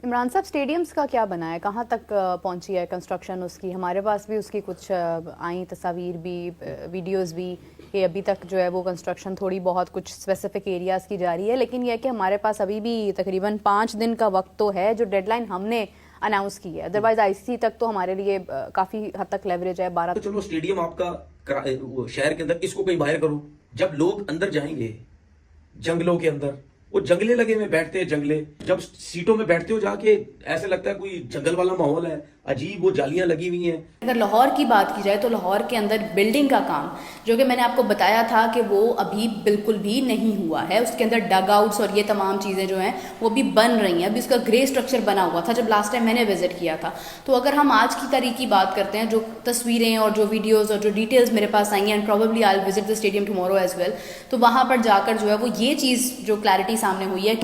इमरान साहब, स्टेडियम्स का क्या बना है, कहाँ तक पहुंची है कंस्ट्रक्शन उसकी? हमारे पास भी उसकी कुछ आई तस्वीर भी, वीडियोस भी, कि अभी तक जो है वो कंस्ट्रक्शन थोड़ी बहुत कुछ स्पेसिफिक एरियाज़ की जा रही है, लेकिन यह कि हमारे पास अभी भी तकरीबन 5 दिन का वक्त तो है जो डेडलाइन हमने अनाउंस की है। अदरवाइज आईसीसी तक तो हमारे लिए काफ़ी हद तक लेवरेज है। 12 तो चलो स्टेडियम आपका शहर के अंदर, इसको कहीं बाहर करो। जब लोग अंदर जाएंगे जंगलों के अंदर, वो जंगले लगे में बैठते हैं, जंगले जब सीटों में बैठते हो जाके ऐसे लगता है कोई जंगल वाला माहौल है, अजीब वो जालियां लगी हुई हैं। अगर लाहौर की बात की जाए तो लाहौर के अंदर बिल्डिंग का काम, जो कि मैंने आपको बताया था कि वो अभी बिल्कुल भी नहीं हुआ है, उसके अंदर डग आउट्स और ये तमाम चीज़ें जो हैं वो भी बन रही हैं। अभी उसका ग्रे स्ट्रक्चर बना हुआ था जब लास्ट टाइम मैंने विजिट किया था। तो अगर हम आज की तारीख की बात करते हैं, जो तस्वीरें और जो वीडियोज़ और जो डिटेल्स मेरे पास आई हैं, and probably I will visit the stadium tomorrow as well, तो वहाँ पर जाकर जो है वो ये चीज़ जो क्लैरिटी सामने हुई है।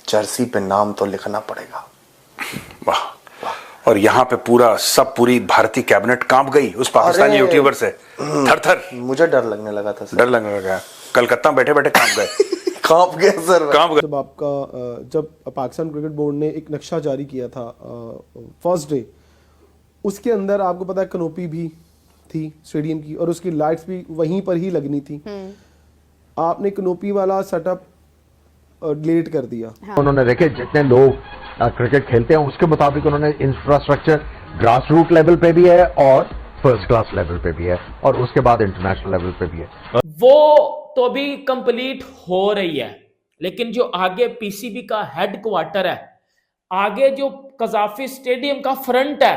जर्सी पे नाम तो लिखना पड़ेगा। वाह। और यहाँ पे पूरी भारतीय कैबिनेट कांप गई उस पाकिस्तानी यूट्यूबर से, थर थर। मुझे डर लगने लगा था सर। डर लगने लगा, कलकत्ता में बैठे बैठे कांप गए। कांप गए सर, कांप गए। जब पाकिस्तान क्रिकेट बोर्ड ने एक नक्शा जारी किया था फर्स्ट डे, उसके अंदर आपको पता है कनोपी भी थी स्टेडियम की और उसकी लाइट्स भी वहीं पर ही लगनी थी। आपने कनोपी वाला सेटअप डिलीट कर दिया। उन्होंने देखे जितने लोग क्रिकेट खेलते हैं उसके मुताबिक उन्होंने इंफ्रास्ट्रक्चर ग्रास रूट लेवल पे भी है और फर्स्ट क्लास लेवल पे भी है और उसके बाद इंटरनेशनल लेवल पे भी है। वो तो अभी कंप्लीट हो रही है, लेकिन जो आगे पीसीबी का हेडक्वार्टर है, आगे जो कजाफी स्टेडियम का फ्रंट है,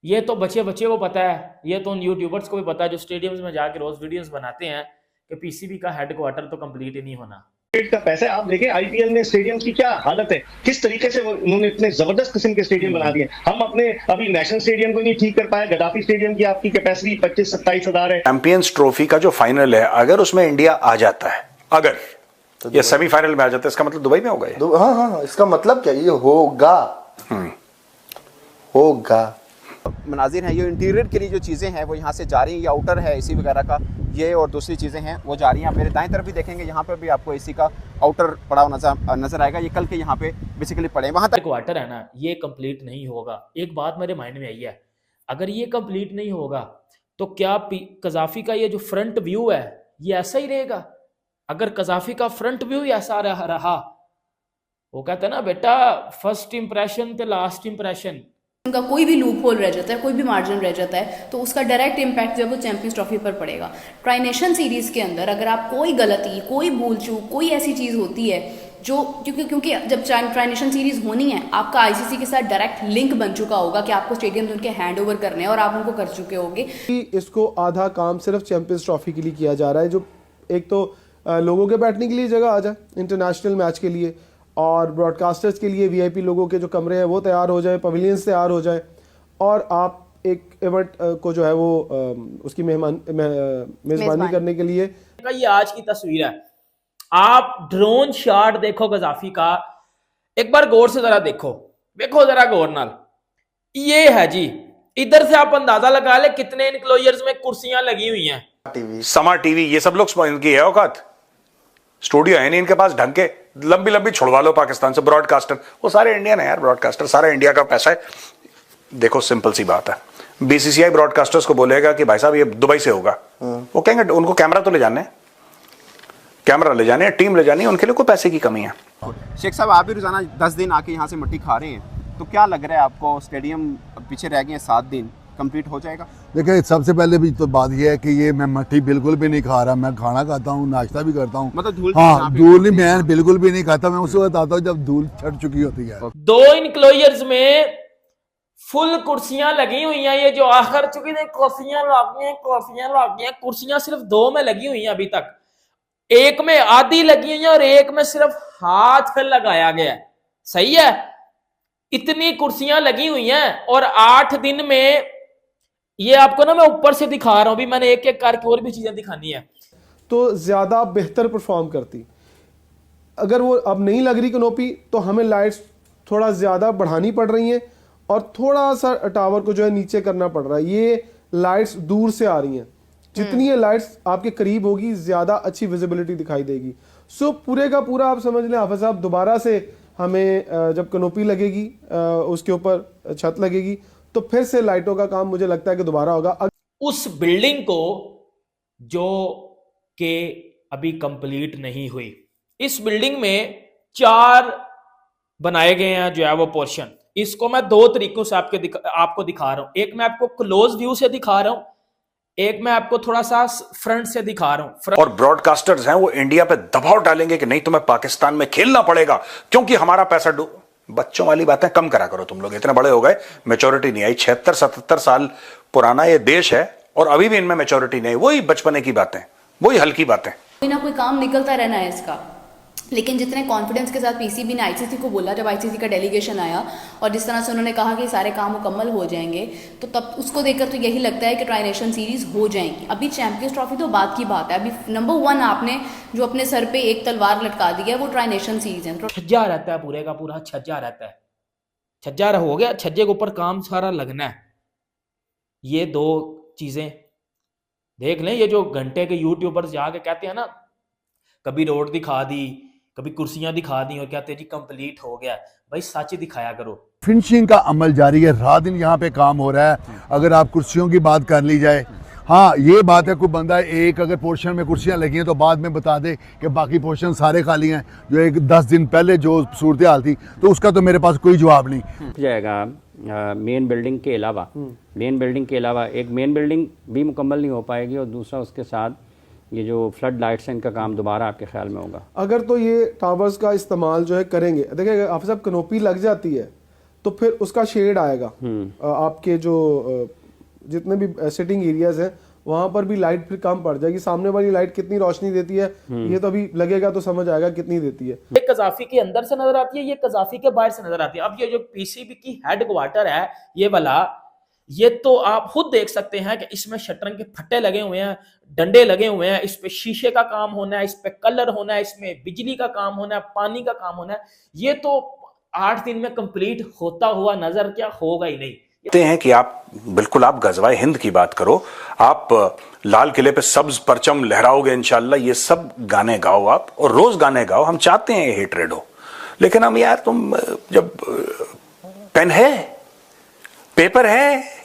ये तो बच्चे को पता है, ये तो उन यूट्यूबर्स को भी पता है जो स्टेडियम्स में जाके रोज वीडियोस बनाते हैं कि पीसीबी का हेडक्वार्टर तो कंप्लीट ही नहीं होना। का पैसा आप देखें, आईपीएल में स्टेडियम की क्या हालत है, किस तरीके से उन्होंने इतने जबरदस्त किस्म के स्टेडियम बना दिए। हम अपने अभी नेशनल स्टेडियम को नहीं ठीक कर पाए। गद्दाफी स्टेडियम की आपकी कैपेसिटी 25-27 हजार है। चैंपियंस ट्रॉफी का जो फाइनल है, अगर उसमें इंडिया आ जाता है, अगर तो ये सेमीफाइनल में आ जाता है, इसका मतलब दुबई में होगा ये। हाँ, इसका मतलब क्या, ये होगा। होगा। मनाजिर हैं, ये इंटीरियर के लिए जो चीज़ें हैं वो यहाँ से जा रही हैं, ये आउटर है एसी वगैरह का, ये और दूसरी चीज़ें हैं वो जा रही हैं। आप मेरे दाएं तरफ भी देखेंगे, यहाँ पर भी आपको एसी का आउटर पड़ा हुआ नजर आएगा। ये कल के यहाँ पे बेसिकली पड़े वहाँ तक क्वार्टर है ना, ये कंप्लीट नहीं होगा। एक बात मेरे माइंड में आई है, अगर ये कंप्लीट नहीं होगा तो क्या कजाफी का ये जो फ्रंट व्यू है ये ऐसा ही रहेगा? अगर कजाफी का फ्रंट व्यू ऐसा रहा, वो कहते हैं ना बेटा, फर्स्ट इंप्रेशन तो लास्ट इंप्रेशन, उनका कोई भी लूप होल रह जाता है, कोई भी मार्जिन रह जाता है, तो उसका डायरेक्ट इम्पैक्ट जो है वो चैंपियंस ट्रॉफी पर पड़ेगा। ट्राई नेशन सीरीज के अंदर अगर आप कोई गलती, कोई भूल चूक, कोई ऐसी चीज़ होती है जो, क्योंकि जब ट्राई नेशन सीरीज होनी है, आपका आईसीसी के साथ डायरेक्ट लिंक बन चुका होगा कि आपको स्टेडियम उनके हैंड ओवर करने हैं और आप उनको कर चुके होंगे। इसको आधा काम सिर्फ चैंपियंस ट्रॉफी के लिए किया जा रहा है, जो एक तो लोगों के बैठने के लिए जगह आ जाए इंटरनेशनल मैच के लिए, और ब्रॉडकास्टर्स के लिए वीआईपी लोगों के जो कमरे हैं वो तैयार हो जाए, पवेलियंस तैयार हो जाए, और आप एक इवेंट को जो है वो उसकी मेजबानी करने के लिए। ये आज की तस्वीर है, आप ड्रोन शॉट देखो गजाफी का, एक बार गौर से जरा देखो जरा गौर नाल। ये है जी, इधर से आप अंदाजा लगा ले कितने इनक्लोजर्स में कुर्सियां लगी हुई हैं। समा टीवी, ये सब लोग इनकी है औकात, स्टूडियो है नहीं इनके पास ढंग के, लंबी छुड़वा लो पाकिस्तान से ब्रॉडकास्टर, वो सारे इंडियन है यार ब्रॉडकास्टर, सारा इंडिया का पैसा है। देखो सिंपल सी बात है, बीसीसीआई ब्रॉडकास्टर्स को बोलेगा कि भाई साहब ये दुबई से होगा, वो कहेंगे उनको कैमरा तो ले जाने, कैमरा ले जाने, टीम ले जानी है, उनके लिए कोई पैसे की कमी है। शेख साहब, आप भी रोजाना 10 दिन आके यहाँ से मिट्टी खा रहे हैं, तो क्या लग रहा है आपको, स्टेडियम पीछे रह गए हैं 7 दिन, कंप्लीट हो जाएगा? देखिए, सबसे पहले भी तो बात यह है कि ये मैं मट्टी बिल्कुल भी नहीं खा रहा, मैं खाना खाता हूँ, नाश्ता भी करता हूँ, मतलब धूल? हाँ, धूल नहीं, मैं बिल्कुल भी नहीं खाता, मैं उसे बताता हूँ जब धूल छट चुकी होती है। 2 इनक्लोजर्स में फुल कुर्सियां लगी हुई हैं, ये जो आखिर चुकी है कुर्सियां लगी हैं, कुर्सियां सिर्फ 2 में लगी हुई हैं अभी तक, एक में आधी लगी हुई है और एक में सिर्फ हाथ लगाया गया है। सही है, इतनी कुर्सियां लगी हुई हैं और 8 दिन में, ये आपको ना मैं ऊपर से दिखा रहा हूं, भी मैंने एक एक करके और भी चीजें दिखानी है, तो ज्यादा बेहतर परफॉर्म करती। अगर वो अब नहीं लग रही कनोपी, तो हमें लाइट्स थोड़ा ज्यादा बढ़ानी पड़ रही हैं और थोड़ा सा टावर को जो है नीचे करना पड़ रहा है। ये लाइट्स दूर से आ रही हैं, जितनी ये लाइट्स आपके करीब होगी ज्यादा अच्छी विजिबिलिटी दिखाई देगी। सो पूरे का पूरा आप समझ लें हाफिज साहब, दोबारा से हमें जब कनोपी लगेगी, उसके ऊपर छत लगेगी, तो फिर से लाइटों का काम मुझे लगता है कि दोबारा होगा। उस बिल्डिंग को जो कि अभी कंप्लीट नहीं हुई, इस बिल्डिंग में 4 बनाए गए हैं जो है वो पोर्शन। इसको मैं 2 तरीकों से आपको दिखा रहा हूं। एक मैं आपको क्लोज व्यू से दिखा रहा हूं, एक मैं आपको थोड़ा सा फ्रंट से दिखा रहा हूं। और ब्रॉडकास्टर्स हैं वो इंडिया पे दबाव डालेंगे कि नहीं तुम्हें पाकिस्तान में खेलना पड़ेगा क्योंकि हमारा पैसा बच्चों वाली बातें कम करा करो, तुम लोग इतने बड़े हो गए, मैच्योरिटी नहीं आई। 76-77 साल पुराना ये देश है और अभी भी इनमें मैच्योरिटी नहीं। वही बचपने की बातें, वही हल्की बातें। कोई ना कोई काम निकलता रहना है इसका। लेकिन जितने कॉन्फिडेंस के साथ पीसीबी ने आईसीसी को बोला, जब आईसीसी का डेलीगेशन आया और जिस तरह से उन्होंने कहा कि सारे काम मुकम्मल हो जाएंगे, तो तब उसको देखकर तो यही लगता है कि ट्राई नेशन सीरीज हो जाएंगी। अभी चैंपियंस ट्रॉफी तो बात की बात है। अभी नंबर 1 आपने जो अपने सर पे एक तलवार लटका दी है वो ट्राई नेशन सीरीज है। छज्जा रहता है, पूरे का पूरा छज्जा रहता है। छज्जा हो गया, छज्जे के ऊपर काम सारा लगना है। ये 2 चीजें देख लें। ये जो घंटे के यूट्यूबर्स जाके कहते हैं ना, कभी रोड दिखा दी, कभी कुर्सियां दिखा दी और कहते हैं जी कंप्लीट हो गया। भाई सच दिखाया करो। फिनिशिंग का अमल जारी है, रात दिन यहाँ पे काम हो रहा है। अगर आप कुर्सियों की बात कर ली जाए, हाँ ये बात है, कोई बंदा एक अगर पोर्शन में कुर्सियां लगी हैं तो बाद में बता दे कि बाकी पोर्शन सारे खाली हैं, जो एक 10 दिन पहले जो सूरत हाल थी, तो उसका तो मेरे पास कोई जवाब नहीं जाएगा। मेन बिल्डिंग के अलावा एक मेन बिल्डिंग भी मुकम्मल नहीं हो पाएगी और दूसरा उसके साथ ये जो फ्लड लाइट्स हैं इनका काम दोबारा आपके ख्याल में होगा? अगर तो ये टावर्स का इस्तेमाल जो है करेंगे, देखिए आप सब कनोपी लग जाती है तो फिर उसका शेड आएगा। आपके जो जितने भी सिटिंग एरियाज हैं वहां पर भी लाइट फिर कम पड़ जाएगी। सामने वाली लाइट कितनी रोशनी देती है ये तो अभी लगेगा तो समझ आएगा कितनी देती है। ये कजाफी के अंदर से नजर आती है, ये कजाफी के बाहर से नजर आती है। अब ये जो पीसीबी की हेड क्वार्टर है ये वाला, ये तो आप खुद देख सकते हैं कि इसमें शटरिंग के फट्टे लगे हुए हैं, डंडे लगे हुए हैं, इस पे शीशे का काम होना है, इस पे कलर होना है, इसमें बिजली का काम होना है, पानी का काम होना है। ये तो 8 दिन में कंप्लीट होता हुआ नजर क्या होगा ही नहीं। कहते हैं कि आप बिल्कुल आप गजवाए हिंद की बात करो, आप लाल किले पे सब्ज परचम लहराओगे इंशाल्लाह, ये सब गाने गाओ आप और रोज गाने गाओ। हम चाहते हैं ये हेट्रेड हो, लेकिन हम यार तुम जब पेन है, पेपर है।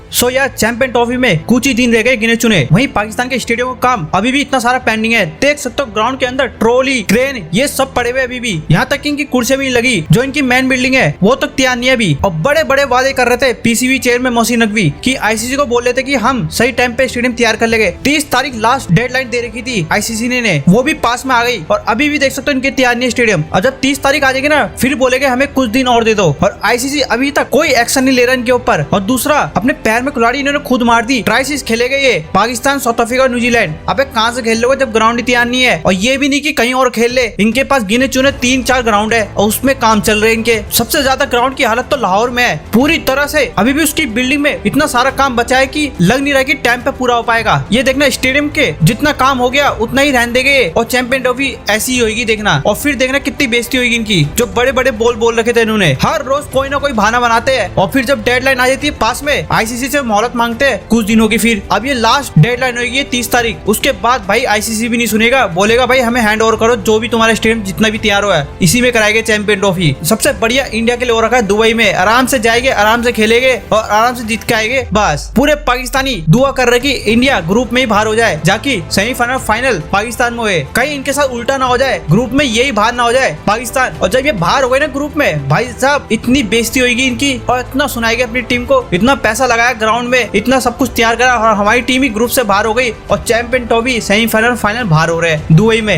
सो यार चैंपियन ट्रॉफी में कुछ ही दिन रह गए गिने चुने। वहीं पाकिस्तान के स्टेडियम का काम अभी भी इतना सारा पेंडिंग है। देख सकते हो ग्राउंड के अंदर ट्रॉली, क्रेन ये सब पड़े हुए अभी भी। यहाँ तक कि इनकी कुर्सियां भी नहीं लगी। जो इनकी मेन बिल्डिंग है वो तक तैयार नहीं है अभी। और बड़े बड़े वादे कर रहे थे पीसीबी चेयरमैन मोहसिन नकवी कि आईसीसी को बोल रहे थे कि हम सही टाइम पे स्टेडियम तैयार कर लेंगे। 30 तारीख लास्ट डेडलाइन दे रखी थी आईसीसी ने, वो भी पास में आ गई और अभी भी देख सकते हो इनके तैयार नहीं है स्टेडियम। और जब 30 तारीख आ जाएगी ना फिर बोलेंगे हमें कुछ दिन और दे दो। और आईसीसी अभी तक कोई एक्शन नहीं ले रहा इनके ऊपर। और दूसरा अपने पैर में कुल्हाड़ी इन्होंने खुद मार दी। ट्राई सीरीज खेलेंगे ये पाकिस्तान, साउथ अफ्रीका और न्यूजीलैंड। अबे कहां से खेल लोगे जब ग्राउंड ही तैयार नहीं है। और ये भी नहीं कि कहीं और खेल ले, इनके पास गिने चुने 3-4 ग्राउंड है और उसमें काम चल रहे हैं इनके। सबसे ज्यादा ग्राउंड की हालत तो लाहौर में है पूरी तरह से। अभी भी उसकी बिल्डिंग में इतना सारा काम बचा है कि लग नहीं रहा कि टाइम पे पूरा हो पाएगा। ये देखना स्टेडियम के जितना काम हो गया उतना ही रहने देंगे और चैंपियन ट्रॉफी ऐसी ही होगी देखना। और फिर देखना कितनी बेइज्जती होगी इनकी। जो बड़े बड़े बोल रखे थे इन्होंने, हर रोज कोई ना कोई बहाना बनाते हैं और फिर जब डेडलाइन आ जाती है पास में आईसीसी से मोहलत मांगते हैं कुछ दिनों की। फिर अब ये लास्ट डेडलाइन होगी 30 तारीख, उसके बाद भाई आईसीसी भी नहीं सुनेगा, बोलेगा भाई हमें हैंड ओवर करो जो भी तुम्हारा स्टेडियम जितना भी तैयार हुआ है इसी में कराएंगे चैंपियन ट्रॉफी। सबसे बढ़िया इंडिया के लिए हो रखा है दुबई में, आराम से जाएंगे, आराम से खेलेंगे और आराम से जीत के आएंगे। बस पूरे पाकिस्तानी दुआ कर रहे कि इंडिया ग्रुप में ही बाहर हो जाए, जाकि सेमीफाइनल फाइनल पाकिस्तान में हुए। कहीं इनके साथ उल्टा ना हो जाए, ग्रुप में यही बाहर ना हो जाए पाकिस्तान। और जब ये बाहर हो गए ना ग्रुप में, भाई साहब इतनी बेइज्जती होगी इनकी और इतना सुनाएगी अपनी टीम को। इतना पैसा लगाया ग्राउंड में, इतना सब कुछ तैयार करा और हमारी टीम ही ग्रुप से बाहर हो गई और चैंपियन ट्रॉफी सेमीफाइनल फाइनल बाहर हो रहे हैं दुबई में।